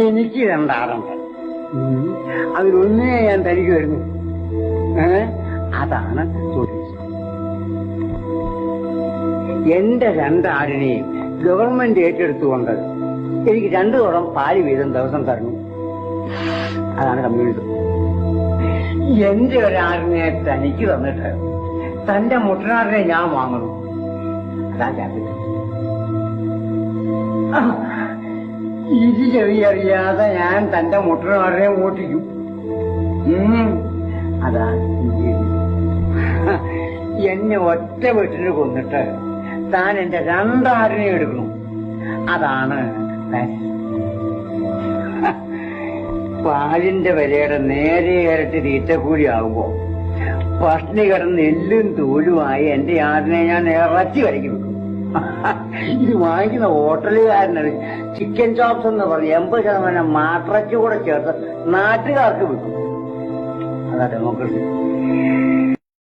എനിക്ക് രണ്ടാറുണ്ട്. അതിലൊന്നേ ഞാൻ തനിക്ക് വരുന്നു. അതാണ് ചോദിച്ചത്. എന്റെ രണ്ടാടിനെയും ഗവൺമെന്റ് ഏറ്റെടുത്തുകൊണ്ട് എനിക്ക് 2 കുടം പാല് വീതം ദിവസം തരണം. അതാണ് കമ്മ്യൂണിസം. എന്റെ ഒരാടിനെ തനിക്ക് തന്നിട്ട് തന്റെ മുട്ടനാടിനെ ഞാൻ വാങ്ങണം. അതാ ക്യാപിറ്റൽ. ഇത് ചെറിയറിയാതെ ഞാൻ തന്റെ മുട്ടനാടിനെ ഓട്ടിക്കും. അതാ എന്നെ ഒറ്റ വീട്ടിന് കൊന്നിട്ട് താൻ എന്റെ രണ്ടാടിനെ എടുക്കണം. അതാണ് പാലിന്റെ വിലയുടെ നേരെ ഇരട്ടി തീറ്റക്കൂലി ആകുമ്പോ പട്ടിണി കിടന്ന് എല്ലും തോലുമായി എന്റെ ആടിനെ ഞാൻ ഇറച്ചി വരയ്ക്കും. ഇത് വാങ്ങിക്കുന്ന ഹോട്ടലുകാരനത് ചിക്കൻ ചോപ്സ് എന്ന് പറഞ്ഞ് 80% മാട്ടിറച്ചി കൂടെ ചേർത്ത് നാട്ടുകാർക്ക് വിൽക്കും. അതാ ഡെമോക്രസി.